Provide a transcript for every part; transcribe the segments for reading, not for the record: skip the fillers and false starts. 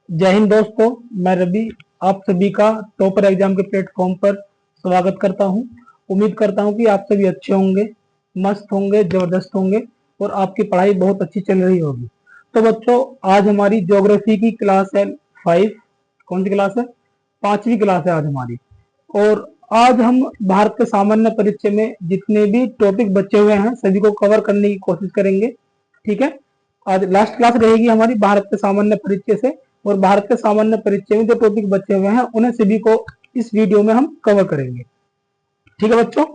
जय हिंद दोस्तों। मैं रवि आप सभी का टॉपर एग्जाम के प्लेटफॉर्म पर स्वागत करता हूं। उम्मीद करता हूं कि आप सभी अच्छे होंगे, मस्त होंगे, जबरदस्त होंगे और आपकी पढ़ाई बहुत अच्छी चल रही होगी। तो बच्चों, आज हमारी ज्योग्राफी की क्लास है 5। कौन सी क्लास है? 5वीं क्लास है आज हमारी। और आज हम भारत के सामान्य परिचय में जितने भी टॉपिक बचे हुए हैं सभी को कवर करने की कोशिश करेंगे। ठीक है, आज लास्ट क्लास रहेगी हमारी भारत के सामान्य परिचय से। और भारत के सामान्य परिचय में जो टॉपिक बचे हुए हैं उन्हें सभी को इस वीडियो में हम कवर करेंगे। ठीक है बच्चों,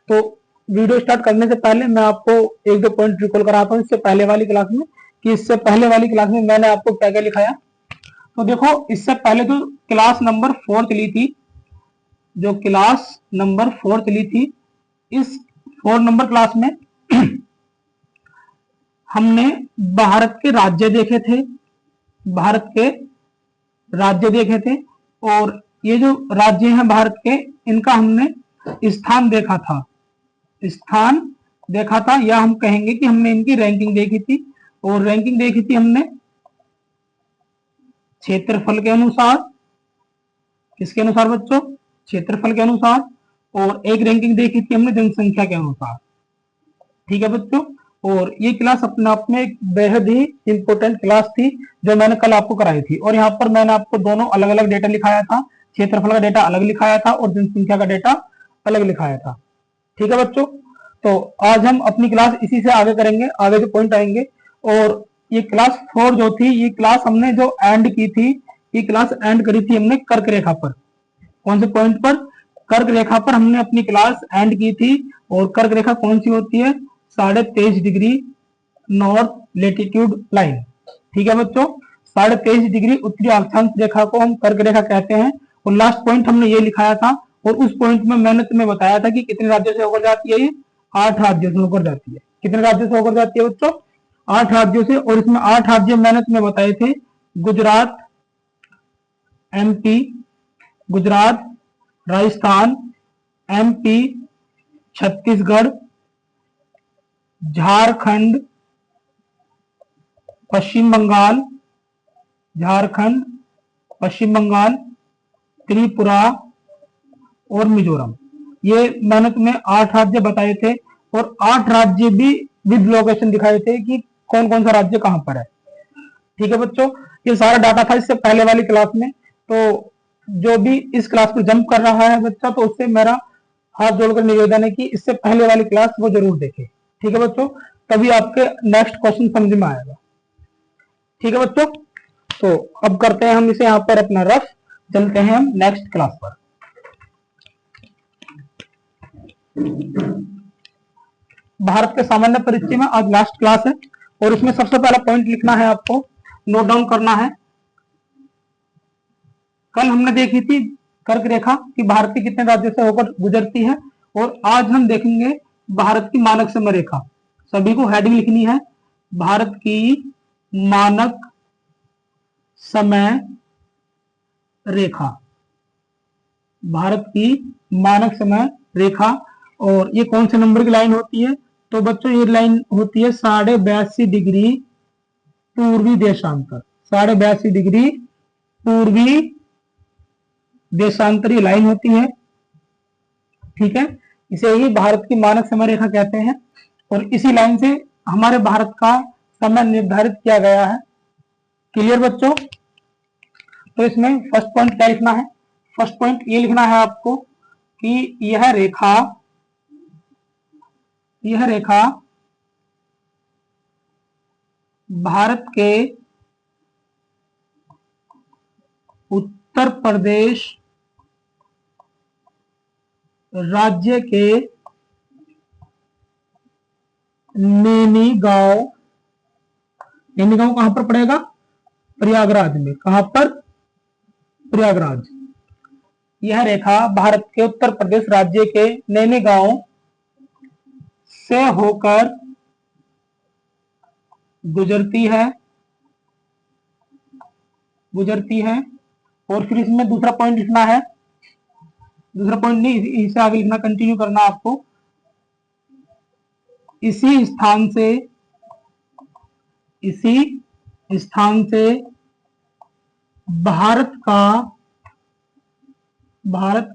तो वीडियो स्टार्ट करने से पहले मैं आपको एक दो पॉइंट रिकॉल कराता हूँ इससे पहले वाली क्लास में, कि इससे पहले वाली क्लास में मैंने आपको क्या क्या लिखाया। तो देखो, इससे पहले जो क्लास नंबर 4 चली थी, जो क्लास नंबर 4 चली थी, इस 4 नंबर क्लास में हमने भारत के राज्य देखे थे, भारत के राज्य देखे थे। और ये जो राज्य हैं भारत के, इनका हमने स्थान देखा था, स्थान देखा था, या हम कहेंगे कि हमने इनकी रैंकिंग देखी थी। और रैंकिंग देखी थी हमने क्षेत्रफल के अनुसार। किसके अनुसार बच्चों? क्षेत्रफल के अनुसार। और एक रैंकिंग देखी थी हमने जनसंख्या के अनुसार। ठीक है बच्चों, और ये क्लास अपने आप में एक बेहद ही इंपॉर्टेंट क्लास थी जो मैंने कल आपको कराई थी। और यहाँ पर मैंने आपको दोनों अलग अलग डेटा लिखाया था, क्षेत्रफल का डेटा अलग लिखाया था और जनसंख्या का डेटा अलग लिखाया था। ठीक है बच्चों, तो आज हम अपनी क्लास इसी से आगे करेंगे, आगे जो पॉइंट आएंगे। और ये क्लास 4 जो थी, ये क्लास हमने जो एंड की थी, ये क्लास एंड करी थी हमने कर्क रेखा पर। कौन से पॉइंट पर? कर्क रेखा पर हमने अपनी क्लास एंड की थी। और कर्क रेखा कौन सी होती है? 23.5 डिग्री नॉर्थ लेटीट्यूड लाइन। ठीक है बच्चों, 23.5 डिग्री उत्तरी अक्षांश रेखा को हम कर्क रेखा कहते हैं। और लास्ट पॉइंट हमने ये लिखाया था, और उस पॉइंट में मैंने तुम्हें बताया था कि कितने राज्यों से होकर जाती है, ये 8 राज्यों से होकर जाती है। कितने राज्यों से होकर जाती है बच्चों? 8 राज्यों से। और इसमें 8 राज्य मैंने तुम्हें बताए थे, गुजरात, एमपी, गुजरात, राजस्थान, एमपी, छत्तीसगढ़, झारखंड, पश्चिम बंगाल, झारखंड, पश्चिम बंगाल, त्रिपुरा और मिजोरम। ये मैंने तुम्हें 8 राज्य बताए थे। और 8 राज्य भी विद लोकेशन दिखाए थे कि कौन कौन सा राज्य कहां पर है। ठीक है बच्चों, ये सारा डाटा था इससे पहले वाली क्लास में। तो जो भी इस क्लास को जंप कर रहा है बच्चा, तो उससे मेरा हाथ जोड़कर निवेदन है कि इससे पहले वाली क्लास वो जरूर देखे। ठीक है बच्चों, तभी आपके नेक्स्ट क्वेश्चन समझ में आएगा। ठीक है बच्चों, तो अब करते हैं हम इसे यहाँ पर अपना रफ, चलते हैं हम नेक्स्ट क्लास पर। भारत के सामान्य परिचय में आज लास्ट क्लास है। और इसमें सबसे पहला पॉइंट लिखना है, आपको नोट डाउन करना है। कल हमने देखी थी कर्क रेखा कि भारत के कितने राज्यों से होकर गुजरती है। और आज हम देखेंगे भारत की मानक समय रेखा। सभी को हेडिंग लिखनी है, भारत की मानक समय रेखा, भारत की मानक समय रेखा। और ये कौन से नंबर की लाइन होती है? तो बच्चों, ये लाइन होती है 82.5 डिग्री पूर्वी देशांतर। 82.5 डिग्री पूर्वी देशांतरी लाइन होती है। ठीक है, इसे ही भारत की मानक समय रेखा कहते हैं। और इसी लाइन से हमारे भारत का समय निर्धारित किया गया है। क्लियर बच्चों? तो इसमें फर्स्ट पॉइंट क्या लिखना है? फर्स्ट पॉइंट ये लिखना है आपको कि यह रेखा भारत के उत्तर प्रदेश राज्य के नैनीगांव कहां पर पड़ेगा? प्रयागराज में। कहां पर? प्रयागराज। यह रेखा भारत के उत्तर प्रदेश राज्य के नैनीगांव से होकर गुजरती है। और फिर इसमें दूसरा पॉइंट लिखना है, दूसरा पॉइंट नहीं, इसे आगे लिखना, कंटिन्यू करना आपको। इसी स्थान से भारत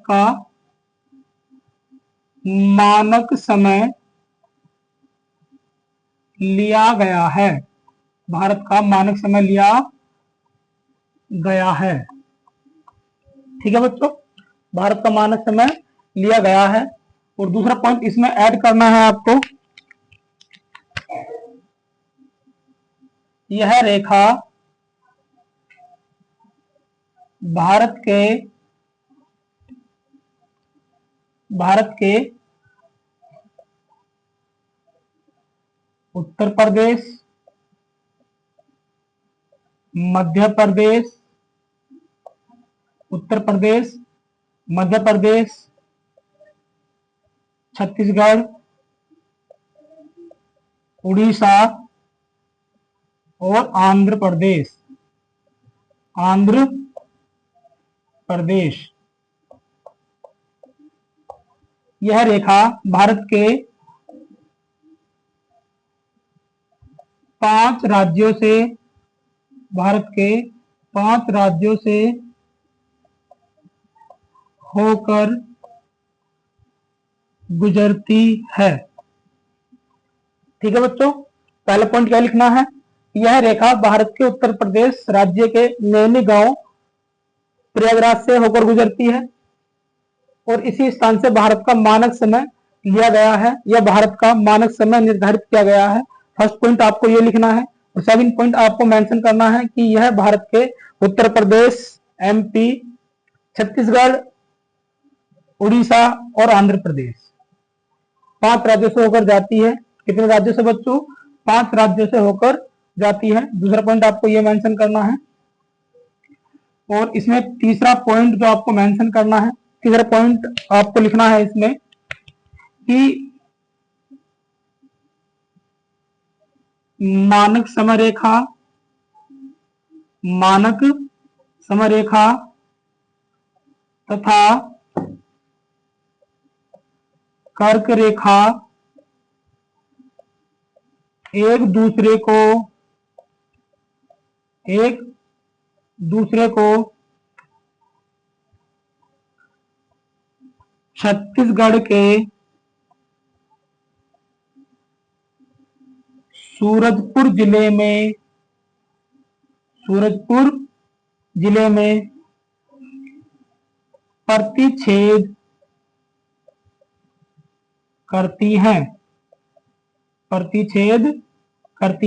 का मानक समय लिया गया है। भारत का मानक समय लिया गया है। ठीक है बच्चों, भारत का मानक समय लिया गया है। और दूसरा पॉइंट इसमें ऐड करना है आपको, यह रेखा भारत के उत्तर प्रदेश, मध्य प्रदेश, मध्य प्रदेश, छत्तीसगढ़, उड़ीसा और आंध्र प्रदेश, यह रेखा भारत के 5 राज्यों से होकर गुजरती है। ठीक है बच्चों, पहला पॉइंट क्या लिखना है, यह रेखा भारत के उत्तर प्रदेश राज्य के नैनी गांव प्रयागराज से होकर गुजरती है और इसी स्थान से भारत का मानक समय लिया गया है, या भारत का मानक समय निर्धारित किया गया है। फर्स्ट पॉइंट आपको ये लिखना है और सेकंड पॉइंट आपको मेंशन करना है कि यह भारत के उत्तर प्रदेश, एमपी, छत्तीसगढ़, उड़ीसा और आंध्र प्रदेश 5 राज्यों से होकर जाती है। कितने राज्यों से बच्चों? 5 राज्यों से होकर जाती है। दूसरा पॉइंट आपको ये मेंशन करना है। और इसमें तीसरा पॉइंट जो आपको मेंशन करना है, तीसरा पॉइंट आपको लिखना है इसमें कि मानक समय रेखा तथा कर्क रेखा एक दूसरे को छत्तीसगढ़ के सूरजपुर जिले में प्रतिच्छेद करती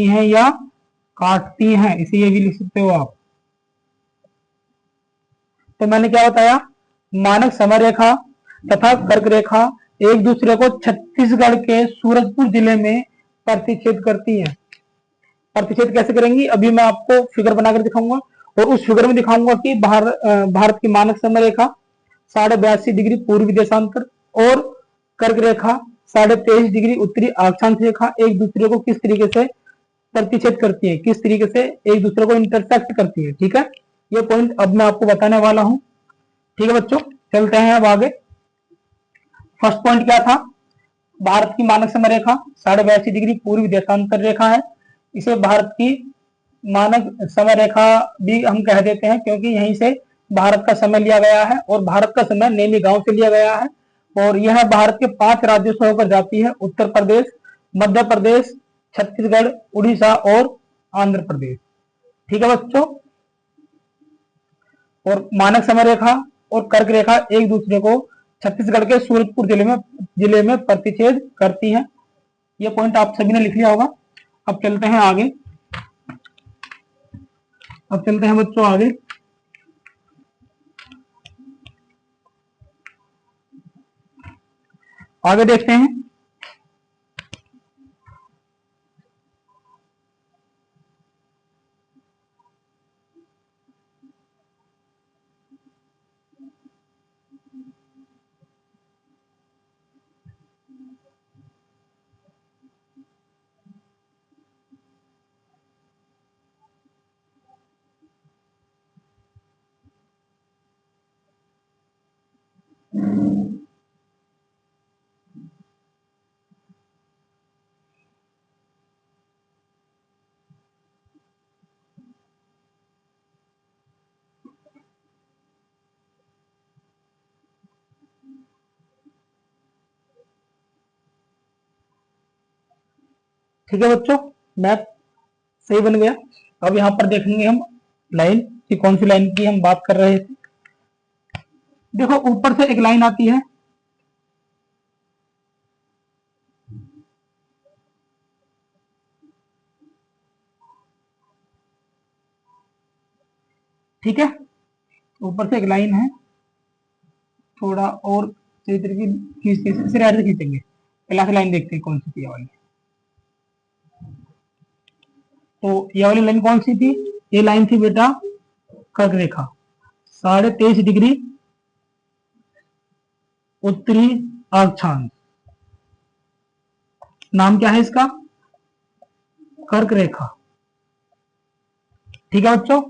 हैं या काटती हैं, इसे ये भी लिख सकते हो आप। तो मैंने क्या बताया, मानक समय रेखा तथा कर्क रेखा एक दूसरे को छत्तीसगढ़ के सूरजपुर जिले में प्रतिच्छेद करती है। प्रतिच्छेद कैसे करेंगी, अभी मैं आपको फिगर बनाकर दिखाऊंगा और उस फिगर में दिखाऊंगा कि भारत की मानक समय रेखा 82.5 डिग्री पूर्वी देशांतर और कर्क रेखा 23.5 डिग्री उत्तरी अक्षांश रेखा एक दूसरे को किस तरीके से प्रतिच्छेद करती है, किस तरीके से एक दूसरे को इंटरसेक्ट करती है। ठीक है, ये पॉइंट अब मैं आपको बताने वाला हूं। ठीक है बच्चों, चलते हैं अब आगे। फर्स्ट पॉइंट क्या था, भारत की मानक समय रेखा 82.5 डिग्री पूर्वी देशांतर रेखा है। इसे भारत की मानक समय रेखा भी हम कह देते हैं क्योंकि यहीं से भारत का समय लिया गया है और भारत का समय नैनी गांव से लिया गया है। और यह भारत के 5 राज्यों से होकर जाती है, उत्तर प्रदेश, मध्य प्रदेश, छत्तीसगढ़, उड़ीसा और आंध्र प्रदेश। ठीक है बच्चों, और मानक समय रेखा और कर्क रेखा एक दूसरे को छत्तीसगढ़ के सूरजपुर जिले में प्रतिच्छेद करती हैं। ये पॉइंट आप सभी ने लिख लिया होगा। अब चलते हैं आगे। बच्चों आगे। आगे देखते हैं। ठीक है बच्चों, मैप सही बन गया। अब यहाँ पर देखेंगे हम लाइन कि कौन सी लाइन की हम बात कर रहे थे। देखो ऊपर से एक लाइन आती है, ठीक है, ऊपर से एक लाइन है, थोड़ा और सही तरीके खींचते सिर ऐसे खींचेंगे। पहला से लाइन देखते हैं कौन सी थी ये वाली। तो ये वाली लाइन कौन सी थी? ये लाइन थी बेटा कर्क रेखा, 23.5 डिग्री उत्तरी अक्षांश। नाम क्या है इसका? कर्क रेखा। ठीक है बच्चों,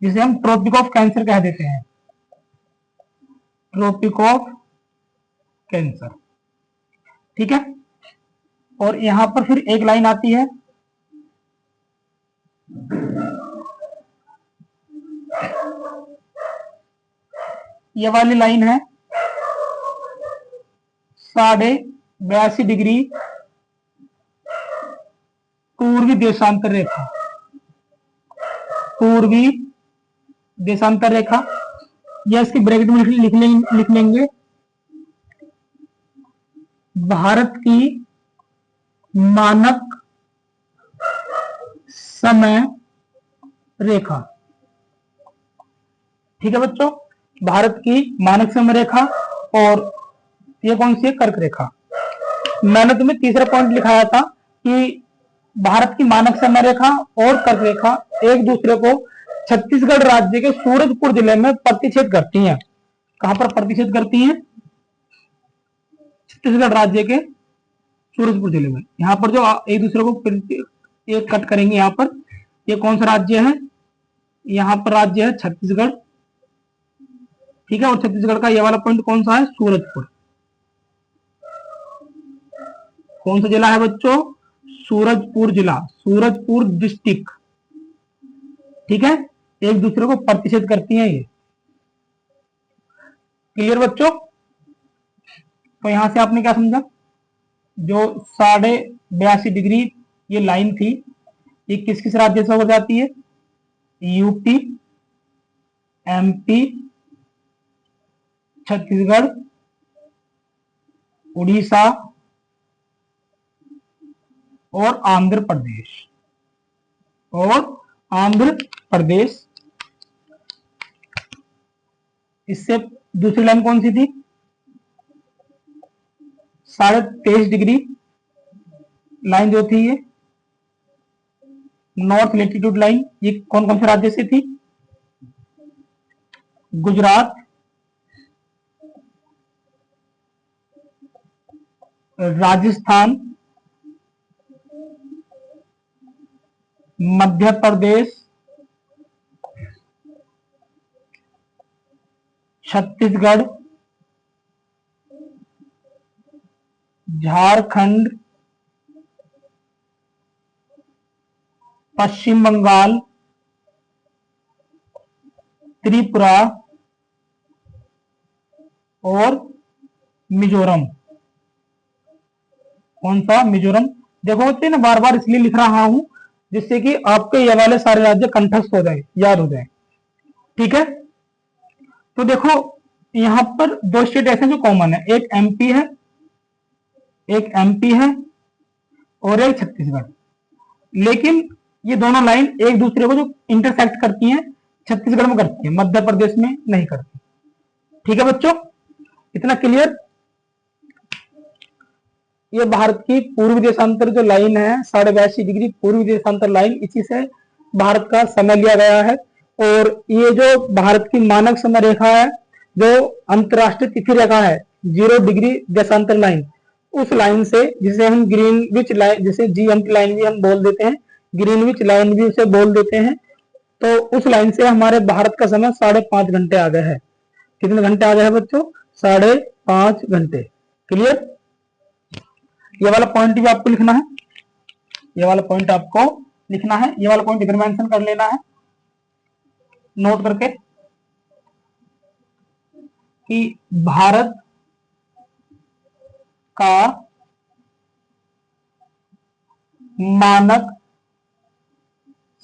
जिसे हम ट्रॉपिक ऑफ कैंसर कह देते हैं, ट्रॉपिक ऑफ कैंसर। ठीक है, और यहां पर फिर एक लाइन आती है, ये वाली लाइन है 82.5 डिग्री पूर्वी देशांतर रेखा, पूर्वी देशांतर रेखा, या इसके ब्रैकेट में लिख लेंगे भारत की मानक समय रेखा। ठीक है बच्चों, भारत की मानक समय रेखा, और ये कौन सी है? कर्क रेखा। मैंने तुम्हें तीसरा पॉइंट लिखाया था कि भारत की मानक समय रेखा और कर्क रेखा एक दूसरे को छत्तीसगढ़ राज्य के सूरजपुर जिले में प्रतिच्छेद करती हैं। कहां पर प्रतिच्छेद करती हैं? छत्तीसगढ़ राज्य के सूरजपुर जिले में। यहाँ पर जो एक दूसरे को ये कट करेंगे, यहाँ पर ये कौन सा राज्य है? यहाँ पर राज्य है छत्तीसगढ़। ठीक है, और छत्तीसगढ़ का ये वाला पॉइंट कौन सा है? सूरजपुर। कौन सा जिला है बच्चों? सूरजपुर जिला, सूरजपुर डिस्ट्रिक्ट। ठीक है, एक दूसरे को प्रतिच्छेद करती हैं ये। क्लियर बच्चों? तो यहां से आपने क्या समझा? जो 82.5 डिग्री ये लाइन थी, ये किस किस राज्य से होकर जाती है? यूपी, एमपी, छत्तीसगढ़, उड़ीसा और आंध्र प्रदेश, और आंध्र प्रदेश। इससे दूसरी लाइन कौन सी थी? 23.5 डिग्री लाइन जो थी ये नॉर्थ लेटीट्यूड लाइन, ये कौन कौन से राज्य से थी? गुजरात, राजस्थान, मध्य प्रदेश, छत्तीसगढ़, झारखंड, पश्चिम बंगाल, त्रिपुरा और मिजोरम। कौन सा? मिजोरम। देखो बच्चे, मैं बार बार इसलिए लिख रहा हूं जिससे कि आपके ये वाले सारे राज्य कंठस्थ हो जाए, याद हो जाए। ठीक है, तो देखो यहां पर दो स्टेट ऐसे जो कॉमन है, एक एमपी है, एक एमपी है और एक छत्तीसगढ़। लेकिन ये दोनों लाइन एक दूसरे को जो इंटरसेक्ट करती हैं छत्तीसगढ़ में करती है, मध्य प्रदेश में नहीं करती। ठीक है बच्चों, इतना क्लियर? ये भारत की पूर्वी देशांतर जो लाइन है 82.5 डिग्री पूर्वी देशांतर लाइन, इसी से भारत का समय लिया गया है। और ये जो भारत की मानक समय रेखा है, जो अंतरराष्ट्रीय तिथि रेखा है 0 डिग्री देशांतर लाइन, उस लाइन से, जिसे हम ग्रीनविच लाइन, जिसे जीएमटी लाइन भी हम बोल देते हैं, ग्रीनविच लाइन भी उसे बोल देते हैं, तो उस लाइन से हमारे भारत का समय 5.5 घंटे आगे है। कितने घंटे आगे है बच्चों? 5.5 घंटे। क्लियर? ये वाला पॉइंट भी आपको लिखना है, ये वाला पॉइंट आपको लिखना है, ये वाला पॉइंट इधर मेंशन कर लेना है नोट करके कि भारत का मानक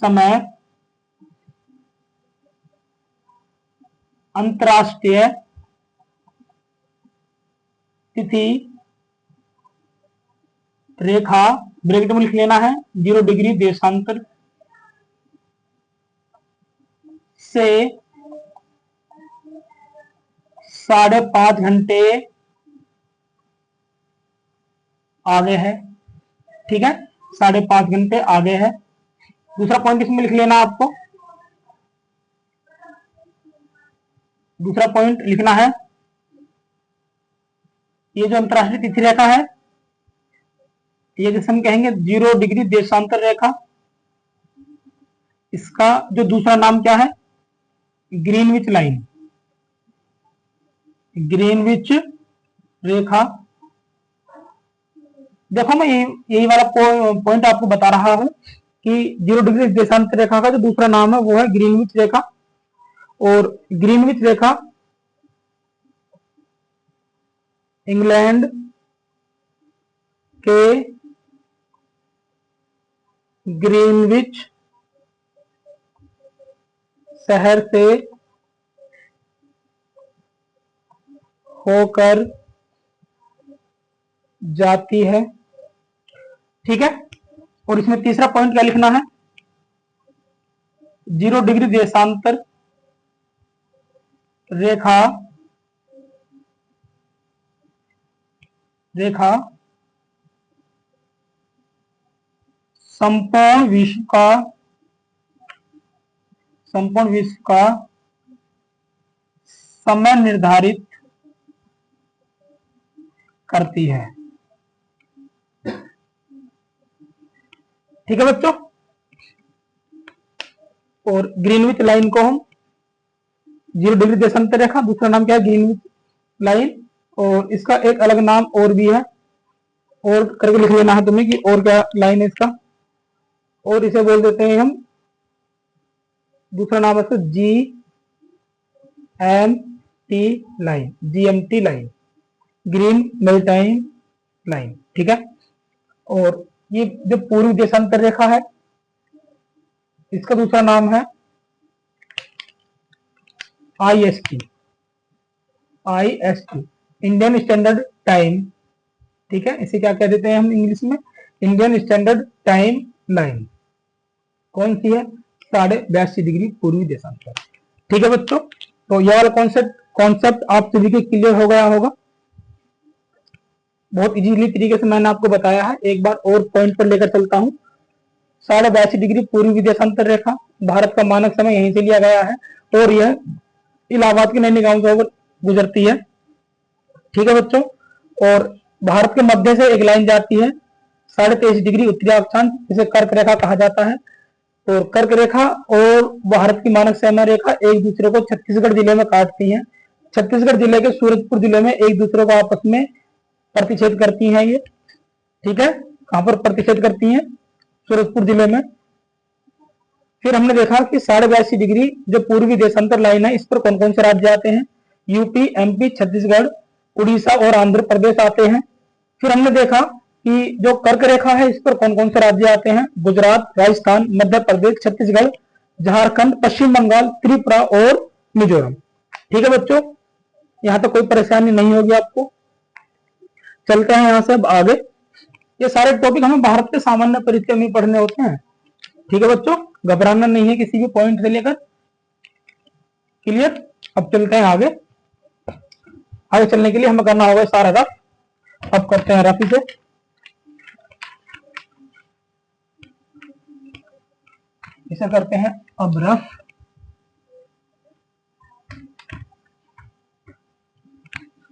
समय अंतरराष्ट्रीय तिथि रेखा, ब्रैकेट में लिख लेना है, 0 डिग्री देशांतर से 5.5 घंटे आगे है। ठीक है, 5.5 घंटे आगे है। दूसरा पॉइंट इसमें लिख लेना आपको, दूसरा पॉइंट लिखना है, ये जो अंतरराष्ट्रीय तिथि रेखा है, ये जैसे हम कहेंगे 0 डिग्री देशांतर रेखा, इसका जो दूसरा नाम क्या है, ग्रीनविच लाइन, ग्रीनविच रेखा। देखो मैं यही वाला पॉइंट आपको बता रहा हूं कि 0 डिग्री देशांतर रेखा का जो दूसरा नाम है वो है ग्रीनविच रेखा। और ग्रीनविच रेखा इंग्लैंड के ग्रीनविच शहर से होकर जाती है। ठीक है, और इसमें तीसरा पॉइंट क्या लिखना है, 0 डिग्री देशांतर रेखा संपूर्ण विश्व का समय निर्धारित करती है। ठीक है बच्चों, और ग्रीनविच लाइन को हम 0 डिग्री देशांतर रेखा, दूसरा नाम क्या है, ग्रीनविच लाइन, और इसका एक अलग नाम और भी है, और करके लिख लेना है तुम्हें कि और क्या लाइन है इसका, और इसे बोल देते हैं हम, दूसरा नाम है इसका GMT line, GMT line, green maritime line. ठीक है, और ये जो पूर्वी देशांतर रेखा है, इसका दूसरा नाम है IST, इंडियन स्टैंडर्ड टाइम। ठीक है, इसे क्या कह देते हैं हम इंग्लिश में, इंडियन स्टैंडर्ड टाइम लाइन। कौन सी है, 82.5 डिग्री पूर्वी देशांतर। ठीक है बच्चों, तो यह वाला कॉन्सेप्ट आप सभी के क्लियर हो गया होगा। बहुत इजीली तरीके से मैंने आपको बताया है। एक बार और पॉइंट पर लेकर चलता हूँ, 82.5 डिग्री पूर्वी देशांतर रेखा, भारत का मानक समय यहीं से लिया गया है, और यह इलाहाबाद के नैनी गांव से होकर गुजरती है। ठीक है बच्चों, और भारत के मध्य से एक लाइन जाती है 23.5 डिग्री उत्तरी अक्षांश, जिसे कर्क रेखा कहा जाता है। और कर्क रेखा और भारत की मानक समय रेखा एक दूसरे को छत्तीसगढ़ जिले में काटती हैं। छत्तीसगढ़ जिले के सूरजपुर जिले में एक दूसरे को आपस में प्रतिच्छेद करती हैं ये। ठीक है, कहां पर प्रतिच्छेद करती हैं, सूरजपुर जिले में। फिर हमने देखा कि 82.5 डिग्री जो पूर्वी देशांतर लाइन है, इस पर कौन कौन से राज्य आते हैं, यूपी, एमपी, छत्तीसगढ़, उड़ीसा और आंध्र प्रदेश आते हैं। फिर हमने देखा कि जो कर्क रेखा है, इस पर कौन कौन से राज्य आते हैं, गुजरात, राजस्थान, मध्य प्रदेश, छत्तीसगढ़, झारखंड, पश्चिम बंगाल, त्रिपुरा और मिजोरम। ठीक है बच्चों, यहां तक कोई परेशानी नहीं होगी आपको। चलते हैं यहां से अब आगे। ये सारे टॉपिक हमें भारत के सामान्य परिचय में पढ़ने होते हैं। ठीक है बच्चों, घबराना नहीं है किसी भी पॉइंट से लेकर। क्लियर, अब चलते हैं आगे। आगे चलने के लिए हमें करना होगा सारा रफ। अब करते हैं रफ इसे। इसे करते हैं अब रफ।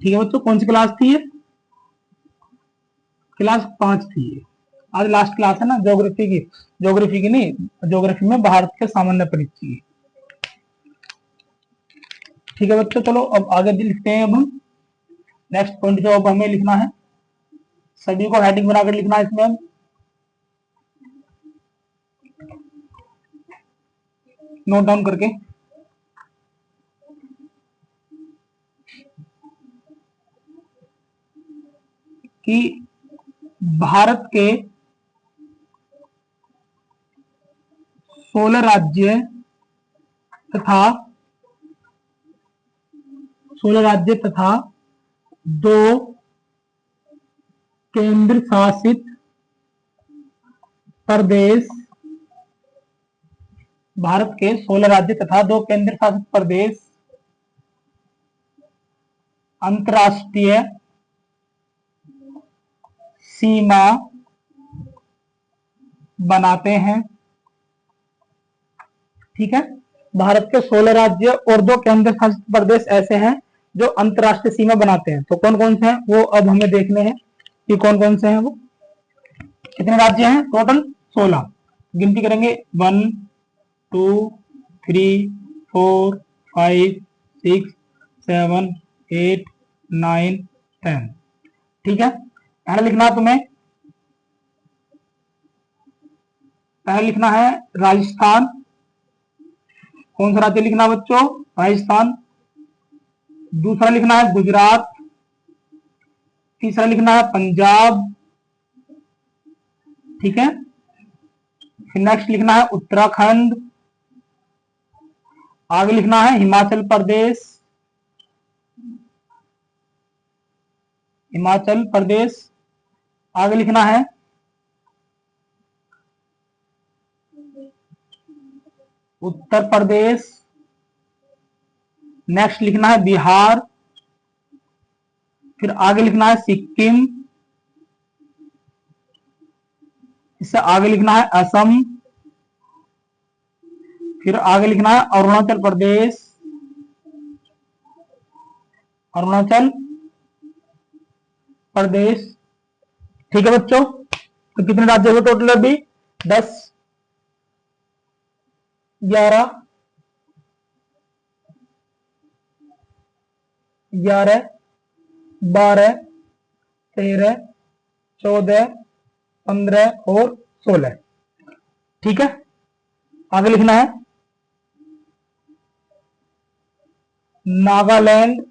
ठीक है बच्चों, कौन सी क्लास थी ये, क्लास 5 थी ये। आज लास्ट क्लास है ना ज्योग्राफी की, ज्योग्राफी की नहीं, ज्योग्राफी में भारत के सामान्य परिचय की। ठीक है बच्चों, चलो अब आगे लिखते हैं। अब हम नेक्स्ट पॉइंट जो अब हमें लिखना है, सभी को हेडिंग बनाकर लिखना है इसमें। हम नोट डाउन करके, कि भारत के 16 राज्य तथा 2 केंद्र शासित प्रदेश, भारत के 16 राज्य तथा 2 केंद्र शासित प्रदेश अंतर्राष्ट्रीय सीमा बनाते हैं। ठीक है, भारत के 16 राज्य और 2 केंद्र शासित प्रदेश ऐसे हैं जो अंतर्राष्ट्रीय सीमा बनाते हैं। तो कौन कौन से हैं वो अब हमें देखने हैं कि कौन कौन से हैं। वो कितने राज्य हैं? टोटल 16। गिनती करेंगे 1 2 3 4 5 6 7 8 9 10। ठीक है, पहले लिखना है तुम्हें, पहले लिखना है राजस्थान। कौन सा राज्य लिखना है बच्चों? राजस्थान। दूसरा लिखना है गुजरात। तीसरा लिखना है पंजाब। ठीक है, फिर नेक्स्ट लिखना है उत्तराखंड। आगे लिखना है हिमाचल प्रदेश। हिमाचल प्रदेश। आगे लिखना है उत्तर प्रदेश। नेक्स्ट लिखना है बिहार। फिर आगे लिखना है सिक्किम। इससे आगे लिखना है असम। फिर आगे लिखना है अरुणाचल प्रदेश। अरुणाचल प्रदेश। ठीक है बच्चों, तो कितने राज्य हुए टोटल अभी? 10 11 12 13 14 15 और 16। ठीक है, आगे लिखना है नागालैंड,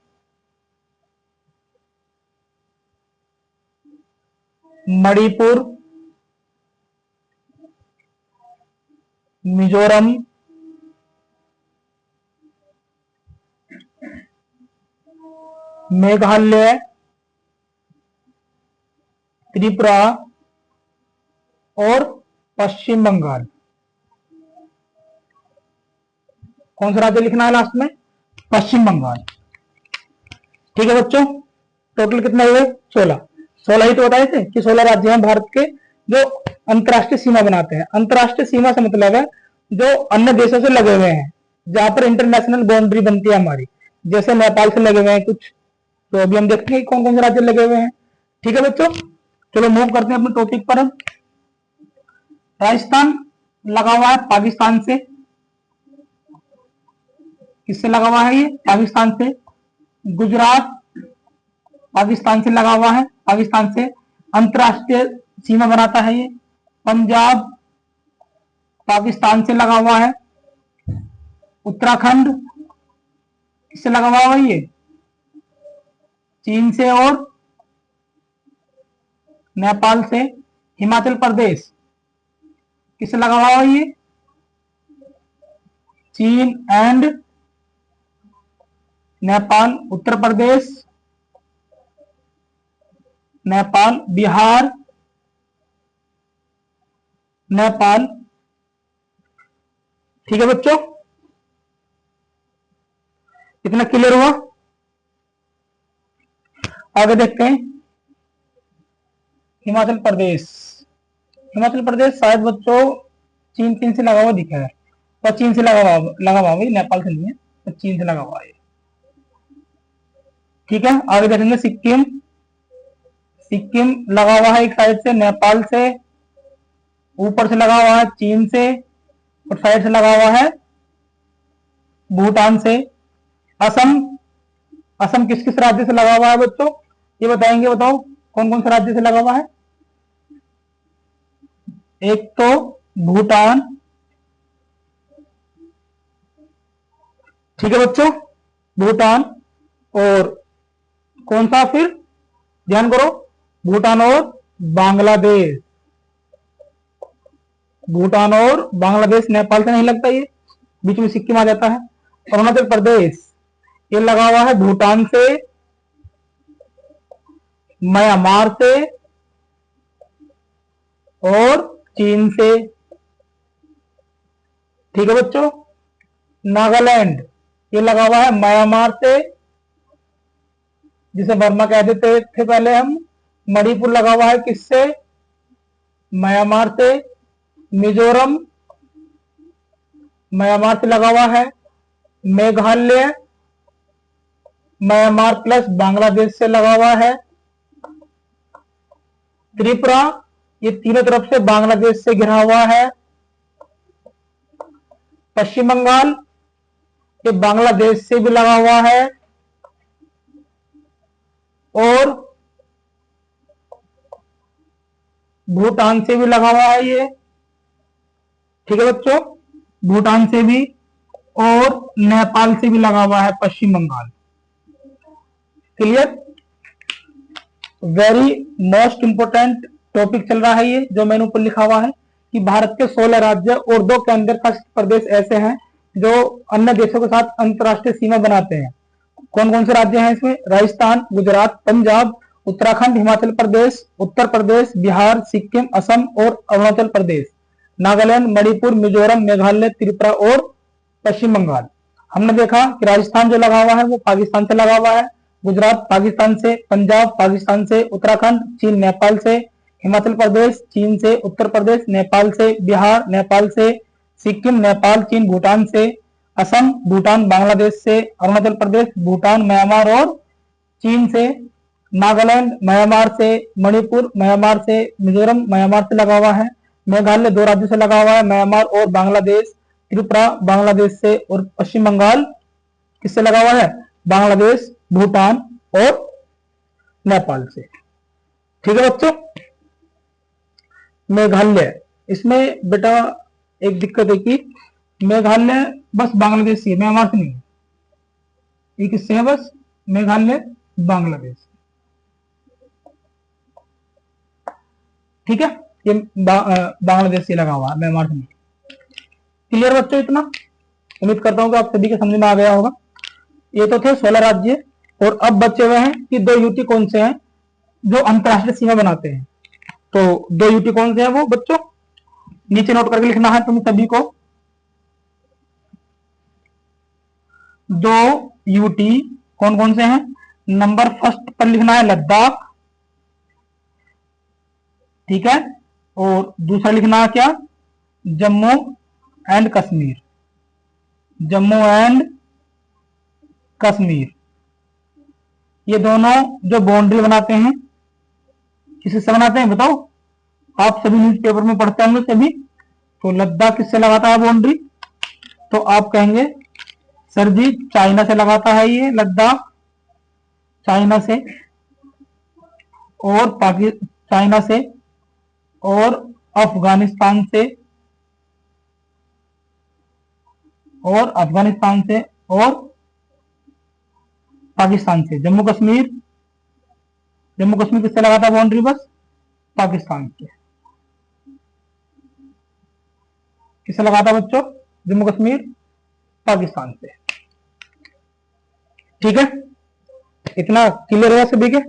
मणिपुर, मिजोरम, मेघालय, त्रिपुरा और पश्चिम बंगाल। कौन सा राज्य लिखना है लास्ट में? पश्चिम बंगाल। ठीक है बच्चों, टोटल कितने हुए? 16। 16 ही तो बताए थे कि 16 राज्य हैं भारत के जो अंतर्राष्ट्रीय सीमा बनाते हैं। अंतर्राष्ट्रीय सीमा से मतलब है जो अन्य देशों से लगे हुए हैं, जहां पर इंटरनेशनल बाउंड्री बनती है हमारी, जैसे नेपाल से लगे हुए हैं कुछ। तो अभी हम देखते हैं कौन कौन से राज्य लगे हुए हैं। ठीक है बच्चों, चलो मूव करते हैं अपने टॉपिक पर। राजस्थान लगा हुआ है पाकिस्तान से। किससे लगा हुआ है ये? पाकिस्तान से। गुजरात पाकिस्तान से लगा हुआ है, पाकिस्तान से अंतर्राष्ट्रीय सीमा बनाता है ये। पंजाब पाकिस्तान से लगा हुआ है। उत्तराखंड किससे लगा हुआ है ये? चीन से और नेपाल से। हिमाचल प्रदेश किससे लगा हुआ है ये? चीन एंड नेपाल। उत्तर प्रदेश, नेपाल, बिहार, नेपाल। ठीक है बच्चों, कितना क्लियर हुआ? आगे देखते हैं हिमाचल प्रदेश। हिमाचल प्रदेश शायद बच्चों चीन चीन से लगा हुआ दिखा है, तो चीन से लगा हुआ भाई, नेपाल से नहीं है, तो चीन से लगा हुआ है। ठीक है, आगे देखेंगे सिक्किम। सिक्किम लगा हुआ है एक साइड से नेपाल से, ऊपर से लगा हुआ है चीन से, और साइड से लगा हुआ है भूटान से। असम, असम किस किस राज्य से लगा हुआ है बच्चों? ये बताएंगे, बताओ कौन कौन से राज्य से लगा हुआ है? एक तो भूटान। ठीक है बच्चों, भूटान। और कौन सा फिर? ध्यान करो, भूटान और बांग्लादेश। भूटान और बांग्लादेश, नेपाल से नहीं लगता, ये बीच में सिक्किम आ जाता है। अरुणाचल प्रदेश ये लगा हुआ है भूटान से, म्यांमार से और चीन से। ठीक है बच्चों। नागालैंड ये लगा हुआ है म्यांमार से, जिसे बर्मा कह देते थे पहले हम। मणिपुर लगा हुआ है किससे? म्यांमार से। मिजोरम म्यांमार से लगा हुआ है। मेघालय म्यांमार प्लस बांग्लादेश से लगा हुआ है। त्रिपुरा ये तीनों तरफ से बांग्लादेश से घिरा हुआ है। पश्चिम बंगाल ये बांग्लादेश से भी लगा हुआ है और भूटान से भी लगा हुआ है ये। ठीक है बच्चों, भूटान से भी और नेपाल से भी लगा हुआ है पश्चिम Bengal. Clear? Very most important topic चल रहा है ये, जो मैंने ऊपर लिखा हुआ है कि भारत के 16 राज्य और 2 केंद्र शासित प्रदेश ऐसे हैं जो अन्य देशों के साथ अंतरराष्ट्रीय सीमा बनाते हैं। कौन कौन से राज्य हैं इसमें? राजस्थान, गुजरात, पंजाब, उत्तराखंड, हिमाचल प्रदेश, उत्तर प्रदेश, बिहार, सिक्किम, असम और अरुणाचल प्रदेश, नागालैंड, मणिपुर, मिजोरम, मेघालय, त्रिपुरा और पश्चिम बंगाल। हमने देखा कि राजस्थान जो लगा हुआ है वो पाकिस्तान से लगा हुआ है, गुजरात पाकिस्तान से, पंजाब पाकिस्तान से, उत्तराखंड चीन नेपाल से, हिमाचल प्रदेश चीन से, उत्तर प्रदेश नेपाल से, बिहार नेपाल से, सिक्किम नेपाल चीन भूटान से, असम भूटान बांग्लादेश से, अरुणाचल प्रदेश भूटान म्यांमार और चीन से, नागालैंड म्यांमार से, मणिपुर म्यांमार से, मिजोरम म्यांमार से लगा हुआ है, मेघालय 2 राज्यों से लगा हुआ है, म्यांमार और बांग्लादेश, त्रिपुरा बांग्लादेश से और पश्चिम बंगाल किससे लगा हुआ है? बांग्लादेश, भूटान और नेपाल से। ठीक है बच्चों। मेघालय, इसमें बेटा एक दिक्कत है कि मेघालय बस बांग्लादेश से है, म्यांमार से नहीं है। ये किससे है? बस मेघालय बांग्लादेश। ठीक है, ये बांग्लादेश से लगा हुआ है, म्यांमार से नहीं। क्लियर बच्चों? इतना उम्मीद करता हूं कि आप सभी के समझ में आ गया होगा। ये तो थे 16 राज्य, और अब बचे हुए हैं कि 2 यूटी कौन से हैं जो अंतरराष्ट्रीय सीमा बनाते हैं। तो 2 यूटी कौन से हैं वो बच्चों? नीचे नोट करके लिखना है तुम सभी को। 2 यूटी कौन कौन से हैं? नंबर फर्स्ट पर लिखना है लद्दाख, ठीक है, और दूसरा लिखना है क्या? जम्मू एंड कश्मीर। जम्मू एंड कश्मीर ये दोनों जो बाउंड्री बनाते हैं, किससे बनाते हैं बताओ? आप सभी न्यूज़पेपर में पढ़ते होंगे सभी। तो लद्दाख किससे लगाता है बाउंड्री? तो आप कहेंगे सर जी चाइना से लगाता है ये लद्दाख, चाइना से और चाइना से और अफगानिस्तान से और अफगानिस्तान से और पाकिस्तान से। जम्मू कश्मीर किससे लगाता है बाउंड्री? बस पाकिस्तान से। किससे लगाता है बच्चों? जम्मू कश्मीर पाकिस्तान से। ठीक है, इतना क्लियर हुआ सभी के?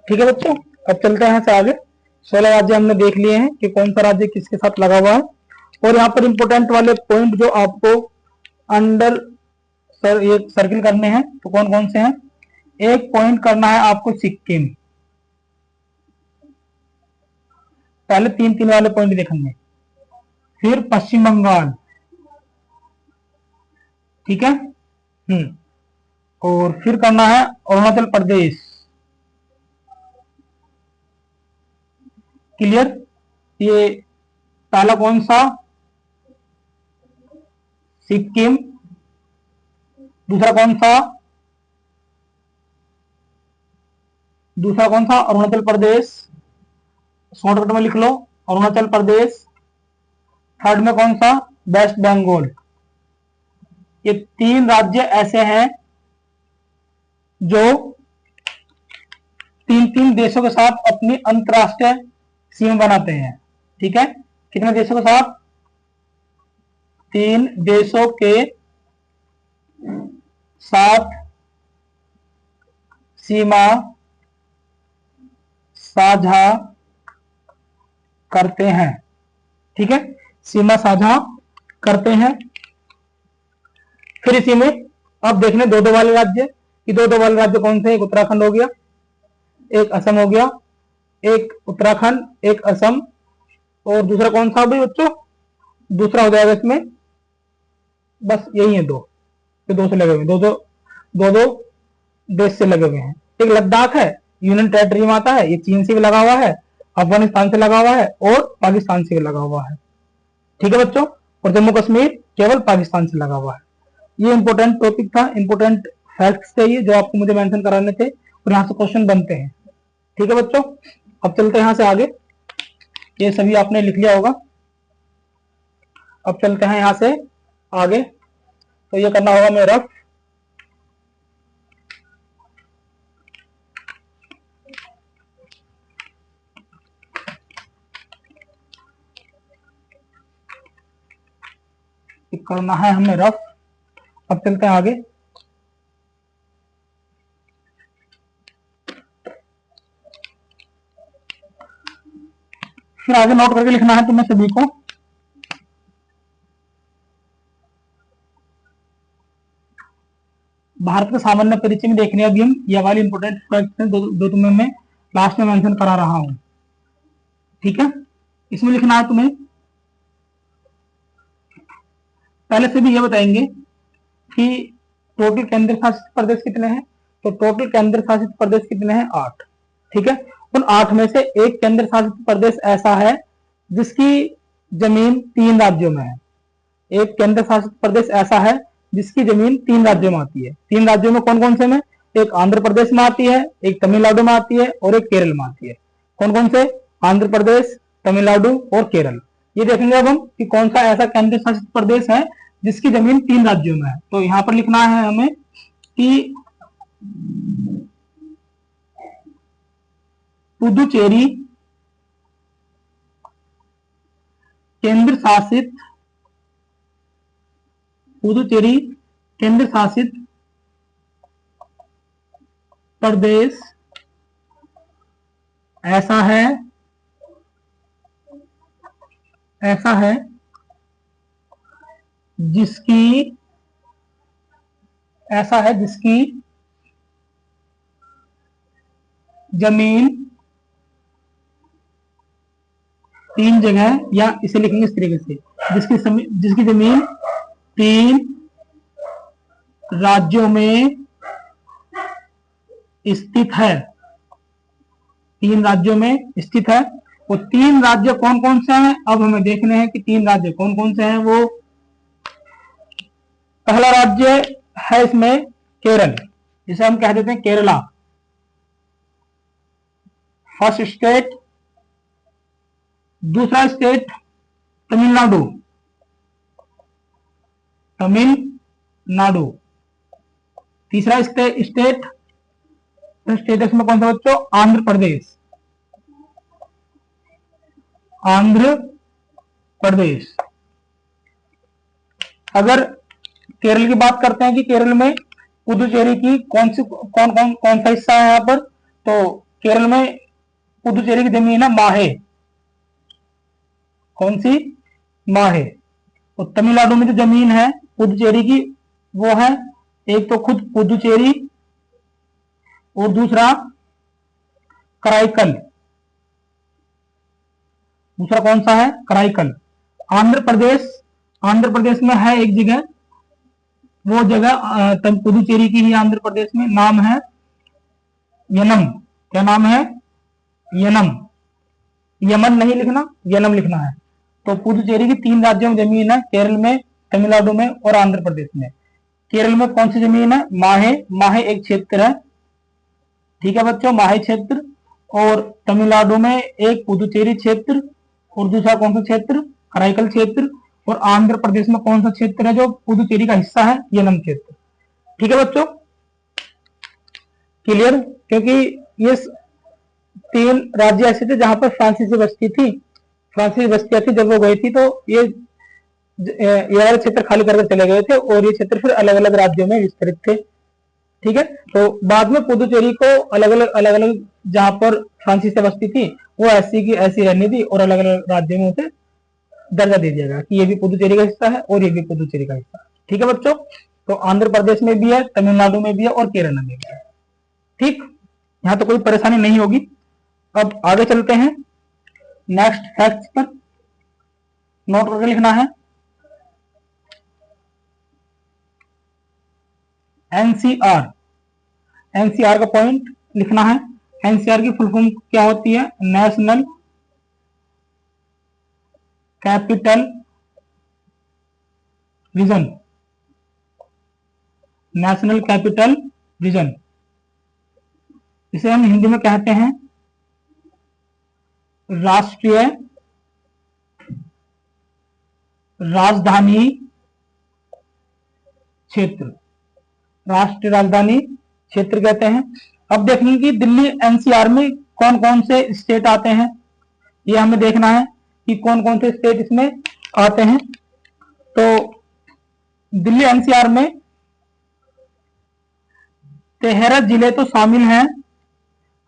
ठीक है बच्चों, अब चलते हैं से आगे। 16 राज्य हमने देख लिए हैं कि कौन सा राज्य किसके साथ लगा हुआ है, और यहाँ पर इंपोर्टेंट वाले पॉइंट जो आपको अंडर ये सर्किल करने हैं तो कौन कौन से हैं? एक पॉइंट करना है आपको सिक्किम। पहले 3 वाले पॉइंट देखेंगे, फिर पश्चिम बंगाल, ठीक है, और फिर करना है अरुणाचल प्रदेश। क्लियर? ये पहला कौन सा? सिक्किम। दूसरा कौन सा? अरुणाचल प्रदेश। शॉर्टकट में लिख लो अरुणाचल प्रदेश। थर्ड में कौन सा? वेस्ट बंगाल। ये 3 राज्य ऐसे हैं जो 3 देशों के साथ अपनी अंतरराष्ट्रीय सीमा बनाते हैं। ठीक है, कितने देशों के साथ? 3 देशों के साथ सीमा साझा करते हैं। ठीक है, सीमा साझा करते हैं। फिर इसी में अब देखने दो दो वाले राज्य कि दो दो वाले राज्य कौन से? एक उत्तराखंड हो गया, एक असम हो गया, एक उत्तराखंड एक असम, और दूसरा कौन सा भाई बच्चों? दूसरा हो जाएगा इसमें, बस यही है दो, तो दो से लगे हुए, दो देश से लगे हुए हैं। एक लद्दाख है, यूनियन टेरिटरी में आता है, ये चीन से भी लगा हुआ है, अफगानिस्तान से लगा हुआ है और पाकिस्तान से भी लगा हुआ है। ठीक है बच्चों, और जम्मू कश्मीर केवल पाकिस्तान से लगा हुआ है। ये इंपॉर्टेंट टॉपिक था, इंपॉर्टेंट फैक्ट्स थे ये, जो आपको मुझे मेंशन कराने थे, और यहाँ से क्वेश्चन बनते हैं। ठीक है बच्चों, अब चलते हैं यहाँ से आगे। ये सभी आपने लिख लिया होगा। अब चलते हैं यहाँ से आगे, तो ये करना होगा मैं रफ। करना है हमें रफ। अब चलते हैं आगे। फिर आगे नोट करके लिखना है तुम्हें सभी को। भारत का सामान्य परिचय में देखने अभी हम ये वाली इंपोर्टेंट फैक्ट्स हैं, दो तुम्हें मैं लास्ट में मेंशन करा रहा हूं। ठीक है, इसमें लिखना है तुम्हें, पहले से भी ये बताएंगे कि टोटल केंद्र शासित प्रदेश कितने हैं। तो टोटल केंद्र शासित प्रदेश कितने हैं? 8। ठीक है, उन 8 में से एक केंद्र शासित प्रदेश ऐसा है जिसकी जमीन 3 राज्यों में है। एक केंद्र शासित प्रदेश ऐसा है जिसकी जमीन 3 राज्यों में आती है। 3 राज्यों में कौन कौन से में? एक आंध्र प्रदेश में आती है, एक तमिलनाडु में आती है और एक केरल में आती है। कौन कौन से? आंध्र प्रदेश, तमिलनाडु और केरल। ये देखेंगे अब हम कि कौन सा ऐसा केंद्र शासित प्रदेश है जिसकी जमीन 3 राज्यों में है। तो यहां पर लिखना है हमें कि पुदुचेरी केंद्र शासित प्रदेश ऐसा है जिसकी जमीन 3 जगह, या इसे लिखेंगे इस तरीके से, जिसकी जमीन 3 राज्यों में स्थित है। 3 राज्यों में स्थित है। वो 3 राज्य कौन कौन से हैं? अब हमें देखने हैं कि 3 राज्य कौन कौन से हैं। वो पहला राज्य है इसमें केरल, जिसे हम कह देते हैं केरला, फर्स्ट स्टेट। दूसरा स्टेट तमिलनाडु, तीसरा स्टेट में कौन सा बच्चों? आंध्र प्रदेश। अगर केरल की बात करते हैं कि केरल में पुदुचेरी की कौन सा हिस्सा है यहाँ पर, तो केरल में पुदुचेरी की जमीन है माहे। कौन सी? माहे। और तमिलनाडु में जो जमीन है पुदुचेरी की वो है, एक तो खुद पुदुचेरी और दूसरा कराईकल। दूसरा कौन सा है? कराईकल। आंध्र प्रदेश में है एक जगह, वो जगह पुदुचेरी की ही आंध्र प्रदेश में, नाम है यनम। क्या नाम है? यनम। यमन नहीं लिखना, यनम लिखना है। तो पुदुचेरी की 3 राज्यों में जमीन है, केरल में, तमिलनाडु में और आंध्र प्रदेश में। केरल में कौन सी जमीन है? माहे एक क्षेत्र है। ठीक है बच्चों, माहे क्षेत्र। और तमिलनाडु में एक पुदुचेरी क्षेत्र और दूसरा कौन सा क्षेत्र? कराईकल क्षेत्र। और आंध्र प्रदेश में कौन सा क्षेत्र है जो पुदुचेरी का हिस्सा है? यनम क्षेत्र। ठीक है बच्चों, क्लियर? क्योंकि ये 3 राज्य ऐसे थे जहां पर फ्रांसीसी बस्ती थी, फ्रांसीसी बस्तियां थी। जब वो गई थी तो ये वाले क्षेत्र खाली करके चले गए थे और ये क्षेत्र फिर अलग अलग राज्यों में विस्तृत थे। ठीक है, तो बाद में पुदुचेरी को अलग अलग जहां पर फ्रांसीसी बस्ती थी वो ऐसी की ऐसी रहने दी और अलग अलग राज्यों में उसे दर्जा दे दिया गया कि ये भी पुदुचेरी का हिस्सा है और ये भी पुदुचेरी का हिस्सा है। ठीक है बच्चों, तो आंध्र प्रदेश में भी है, तमिलनाडु में भी है और केरल में भी है। ठीक, यहाँ तो कोई परेशानी नहीं होगी। अब आगे चलते हैं नेक्स्ट फैक्ट्स पर, नोट करके लिखना है। एनसीआर, एनसीआर का पॉइंट लिखना है। एनसीआर की फुल फॉर्म क्या होती है? National capital region, national capital region, इसे हम हिंदी में कहते हैं राष्ट्रीय राजधानी क्षेत्र, राष्ट्रीय राजधानी क्षेत्र कहते हैं। अब देखेंगे कि दिल्ली एनसीआर में कौन कौन से स्टेट आते हैं, ये हमें देखना है कि कौन कौन से स्टेट इसमें आते हैं। तो दिल्ली एनसीआर में 13 जिले तो शामिल हैं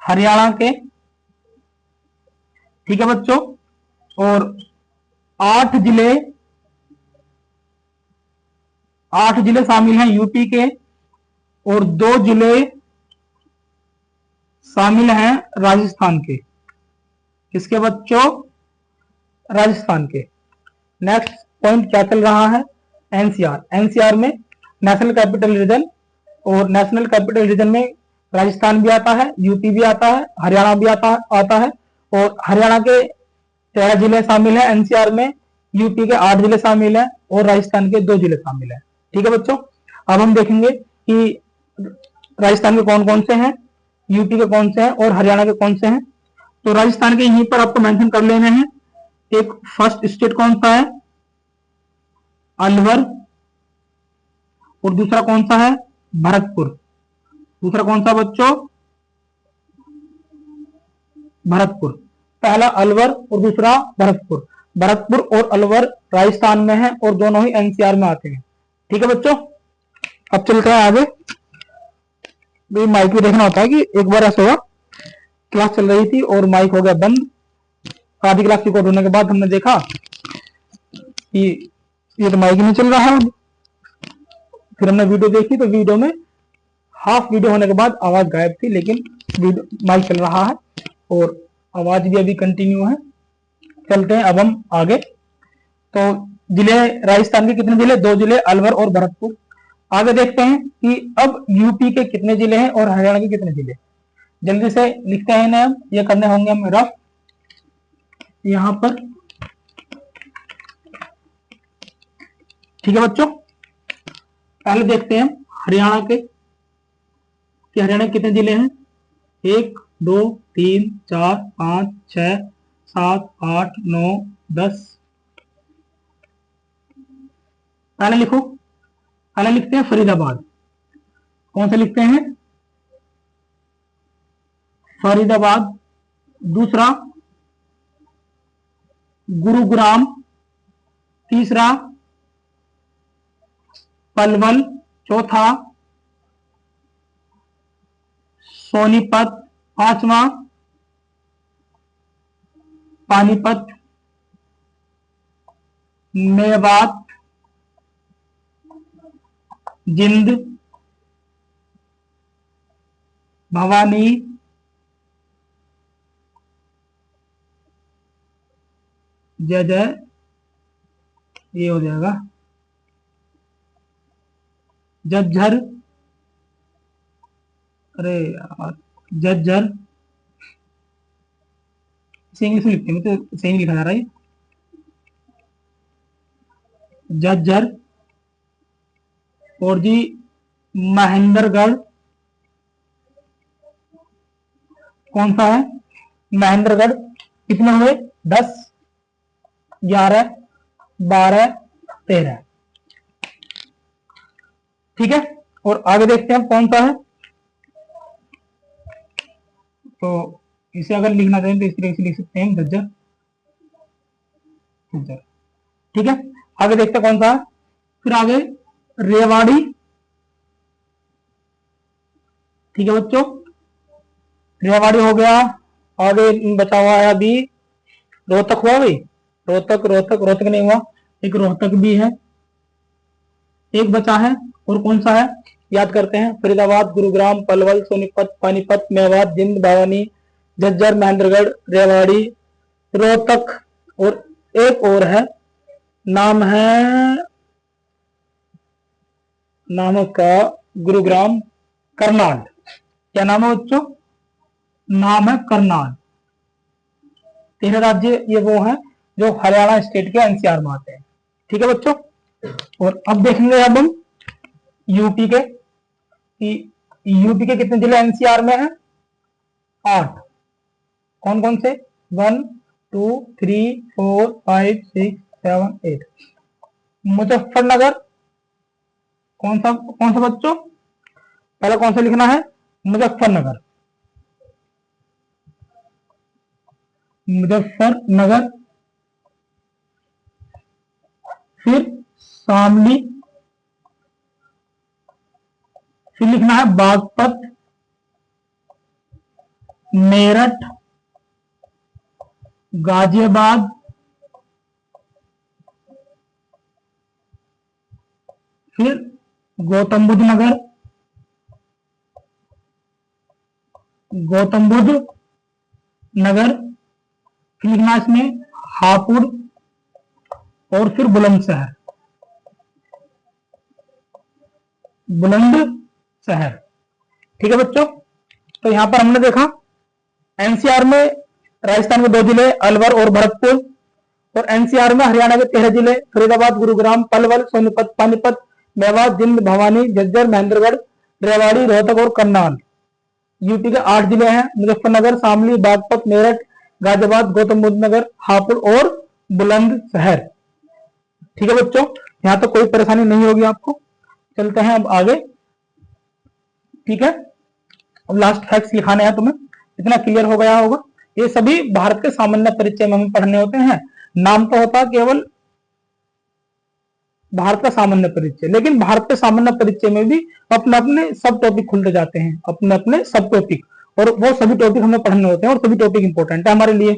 हरियाणा के, ठीक है बच्चों, और 8 जिले शामिल हैं यूपी के, और 2 जिले शामिल हैं राजस्थान के। किसके बच्चों? राजस्थान के। नेक्स्ट पॉइंट क्या चल रहा है? एनसीआर, एनसीआर में नेशनल कैपिटल रीजन, और नेशनल कैपिटल रीजन में राजस्थान भी आता है, यूपी भी आता है, हरियाणा भी आता है, और हरियाणा के 13 जिले शामिल हैं एनसीआर में, यूपी के 8 जिले शामिल हैं और राजस्थान के 2 जिले शामिल हैं। ठीक है बच्चों, अब हम देखेंगे कि राजस्थान के कौन कौन से हैं, यूपी के कौन से हैं और हरियाणा के कौन से हैं। तो राजस्थान के यहीं पर आपको मेंशन कर लेने हैं। एक फर्स्ट स्टेट कौन सा है? अलवर, और दूसरा कौन सा है? भरतपुर। दूसरा कौन सा बच्चों? भरतपुर। पहला अलवर और दूसरा भरतपुर। भरतपुर और अलवर राजस्थान में है और दोनों ही एनसीआर में आते हैं। ठीक है बच्चों, अब चलते हैं आगे। माइक भी देखना होता है कि एक बार ऐसा हुआ, क्लास चल रही थी और माइक हो गया बंद। आधी क्लास रिकॉर्ड होने के बाद हमने देखा कि ये तो माइक नहीं चल रहा है। फिर हमने वीडियो देखी तो वीडियो में हाफ वीडियो होने के बाद आवाज गायब थी, लेकिन माइक चल रहा है और आवाज भी अभी कंटिन्यू है। चलते हैं अब हम आगे। तो जिले राजस्थान के कितने जिले? 2 जिले, अलवर और भरतपुर। आगे देखते हैं कि अब यूपी के कितने जिले हैं और हरियाणा के कितने जिले। जल्दी से लिखते हैं ना, ये करने होंगे हम रफ यहां पर। ठीक है बच्चों, पहले देखते हैं हरियाणा के कि हरियाणा के कितने जिले हैं। 1 2 3 4 5 6 7 8 9 10। पहले लिखो, पहले लिखते हैं फरीदाबाद। कौन सा लिखते हैं? फरीदाबाद। दूसरा गुरुग्राम, तीसरा पलवल, चौथा सोनीपत, पांचवा पानीपत, मेवात, जिंद, भवानी, जय ये हो जाएगा, झज्जर, अरे यार झज्जर, इसे इंग्लिश में लिखते हैं तो सही नहीं लिखा जा रहा है। झज्जर, और जी महेंद्रगढ़। कौन सा है? महेंद्रगढ़। कितने हुए? 10 11 12 13। ठीक है, और आगे देखते हैं कौन सा है। तो इसे अगर लिखना चाहें तो इस तरीके से लिख सकते हैं झज्जर, झज्जर। ठीक है, आगे देखते हैं कौन सा है। फिर आगे रेवाड़ी। ठीक है बच्चों, रेवाड़ी हो गया। आगे बचा हुआ है अभी रोहतक। हुआ भाई, रोहतक रोहतक रोहतक नहीं हुआ, एक रोहतक भी है, एक बचा है। और कौन सा है, याद करते हैं। फरीदाबाद, गुरुग्राम, पलवल, सोनीपत, पानीपत, मेवात, जिंद, भवानी, झज्जर, महेंद्रगढ़, रेवाड़ी, रोहतक, और एक और है, नाम है, नाम का गुरुग्राम, करनाल। क्या नाम है बच्चों, नाम है करनाल। 13 राज्य ये वो है जो हरियाणा स्टेट के एनसीआर में आते हैं। ठीक है बच्चों, और अब देखेंगे अब हम यूपी के, कि यूपी के कितने जिले एनसीआर में हैं। 8। कौन कौन से, 1 2 3 4 5 6 7 8। मुजफ्फरनगर, कौन सा बच्चों, पहले कौन सा लिखना है, मुजफ्फरनगर, मुजफ्फरनगर। फिर शामली, फिर लिखना है बागपत, मेरठ, गाजियाबाद, फिर गौतम बुद्ध नगर, गौतम बुद्ध नगर, फिर लिखना इसमें हापुड़, और फिर बुलंदशहर, बुलंदशहर। ठीक है बच्चों, तो यहां पर हमने देखा एनसीआर में राजस्थान के 2 जिले अलवर और भरतपुर, और एनसीआर में हरियाणा के 13 जिले फरीदाबाद, गुरुग्राम, पलवल, सोनीपत, पानीपत, मेवात, जिंद, भवानी, झज्जर, महेंद्रगढ़, रेवाड़ी, रोहतक और करनाल। यूपी के 8 जिले हैं, मुजफ्फरनगर, शामली, बागपत, मेरठ, गाजियाबाद, गौतम बुद्ध नगर, हापुड़ और बुलंदशहर। ठीक है बच्चों, यहां तक कोई परेशानी नहीं होगी आपको। चलते हैं अब आगे। ठीक है, अब लास्ट फैक्ट्स लिखाने हैं तुम्हें, इतना क्लियर हो गया होगा। ये सभी भारत के सामान्य परिचय में हमें पढ़ने होते हैं। नाम तो होता केवल भारत का सामान्य परिचय, लेकिन भारत के सामान्य परिचय में भी अपने अपने सब टॉपिक खुलते जाते हैं, अपने अपने सब टॉपिक, और वो सभी टॉपिक हमें पढ़ने होते हैं, और सभी टॉपिक इंपॉर्टेंट है हमारे लिए।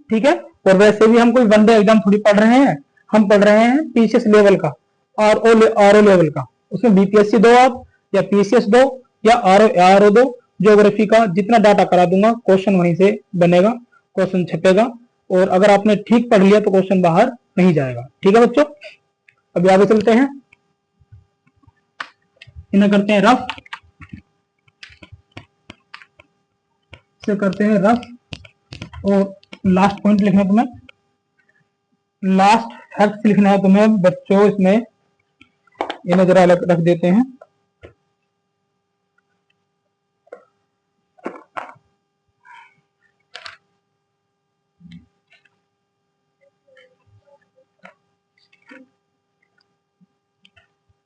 ठीक है, और वैसे भी हम कोई वनडे एग्जाम थोड़ी पढ़ रहे हैं, हम पढ़ रहे हैं पीसीएस लेवल का, आरओ लेवल का। उसमें बीपीएससी दो आप, या पीसीएस दो, या आरओ दो। ज्योग्राफी का जितना डाटा करा दूंगा, क्वेश्चन वहीं से बनेगा, क्वेश्चन छपेगा, और अगर आपने ठीक पढ़ लिया तो क्वेश्चन बाहर नहीं जाएगा। ठीक है बच्चों, अभी आगे चलते हैं, इन्हें करते हैं रफ, से करते हैं रफ। और लास्ट पॉइंट लिखना है तुम्हें, लास्ट फैक्ट लिखना है तुम्हें बच्चों। इसमें इन्हें जरा अलग रख देते हैं।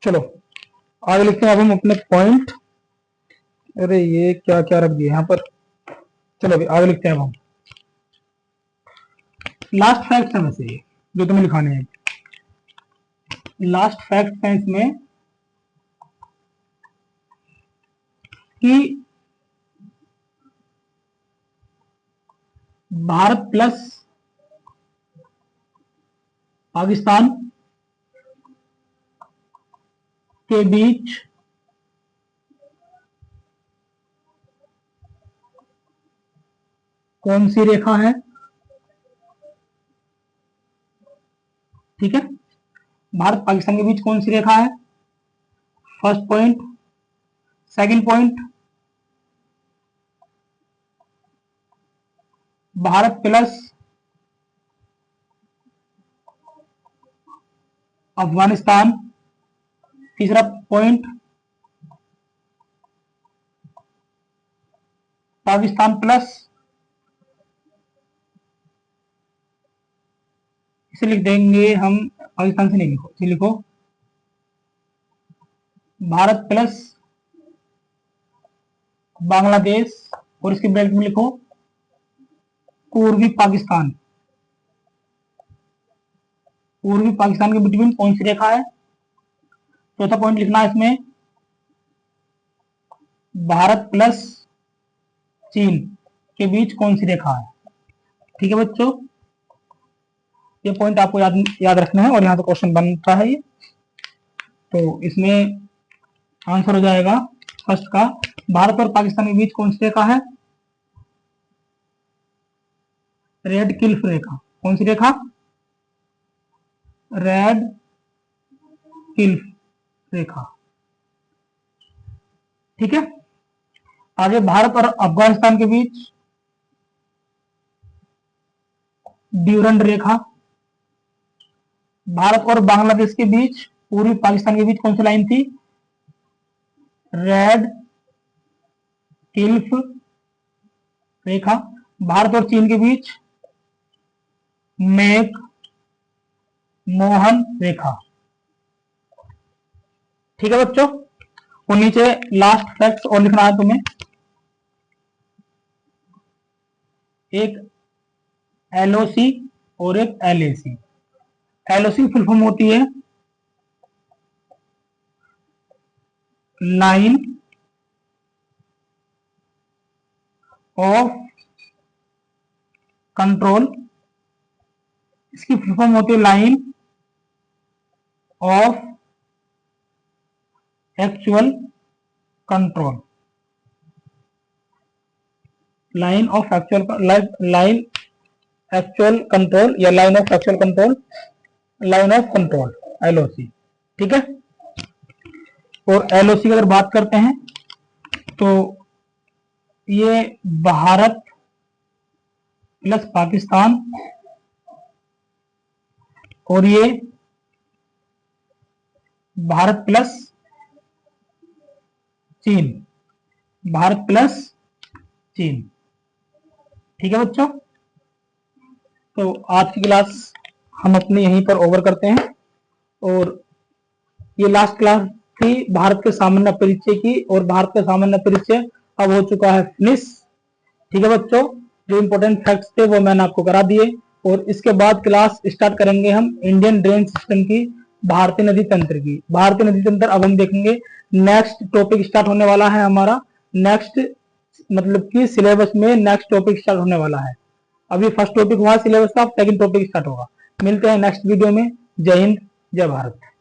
चलो आगे लिखते हैं अब हम अपने पॉइंट। अरे ये क्या क्या रख दिया यहाँ पर। चलो अभी आगे लिखते हैं अब हम लास्ट फैक्ट है, वैसे ये जो तुम्हें लिखाने हैं। लास्ट फैक्ट है इसमें कि भारत प्लस पाकिस्तान के बीच कौन सी रेखा है। ठीक है, भारत पाकिस्तान के बीच कौन सी रेखा है, first point. Second point, Bharat plus Afghanistan. तीसरा पॉइंट, पाकिस्तान प्लस, इसे लिख देंगे हम, पाकिस्तान से नहीं लिखो, इसे लिखो भारत प्लस बांग्लादेश, और इसके ब्रैकेट में लिखो पूर्वी पाकिस्तान, पूर्वी पाकिस्तान के बिटवीन कौन सी रेखा है? चौथा पॉइंट लिखना है इसमें, भारत प्लस चीन के बीच कौन सी रेखा है। ठीक है बच्चों, ये पॉइंट आपको याद रखना है और यहाँ से क्वेश्चन बनता है ये। तो इसमें आंसर हो जाएगा फर्स्ट का, भारत और पाकिस्तान के बीच कौन सी रेखा है? रेड किल्फ रेखा। कौन सी रेखा? रेड किल्फ रेखा। ठीक है, आगे भारत और अफगानिस्तान के बीच ड्यूरंड रेखा। भारत और बांग्लादेश के बीच, पूर्वी पाकिस्तान के बीच कौन सी लाइन थी? रेड किल्फ रेखा। भारत और चीन के बीच मैक मोहन रेखा। ठीक है बच्चों, और नीचे लास्ट फैक्ट और लिखना है तुम्हें, एक एलओसी और एक एलएसी। एलओसी फुल फॉर्म होती है लाइन ऑफ कंट्रोल, इसकी फुल फॉर्म होती है line of actual control. Line of actual control या line of actual control, line of control, LOC. ठीक है, और एलओसी की अगर बात करते हैं तो ये भारत प्लस पाकिस्तान और ये भारत प्लस चीन, भारत प्लस चीन। ठीक है बच्चों, तो आज की क्लास हम अपने यहीं पर ओवर करते हैं, और ये लास्ट क्लास थी भारत के सामान्य परिचय की, और भारत का सामान्य परिचय अब हो चुका है फिनिश। ठीक है बच्चों, जो इंपॉर्टेंट फैक्ट्स थे वो मैंने आपको करा दिए, और इसके बाद क्लास स्टार्ट करेंगे हम इंडियन ड्रेन सिस्टम की, भारतीय नदी तंत्र की। भारतीय नदी तंत्र अब हम देखेंगे, नेक्स्ट टॉपिक स्टार्ट होने वाला है हमारा, नेक्स्ट मतलब कि सिलेबस में नेक्स्ट टॉपिक स्टार्ट होने वाला है। अभी फर्स्ट टॉपिक हुआ सिलेबस का, सेकंड टॉपिक स्टार्ट होगा। मिलते हैं नेक्स्ट वीडियो में। जय हिंद, जय भारत।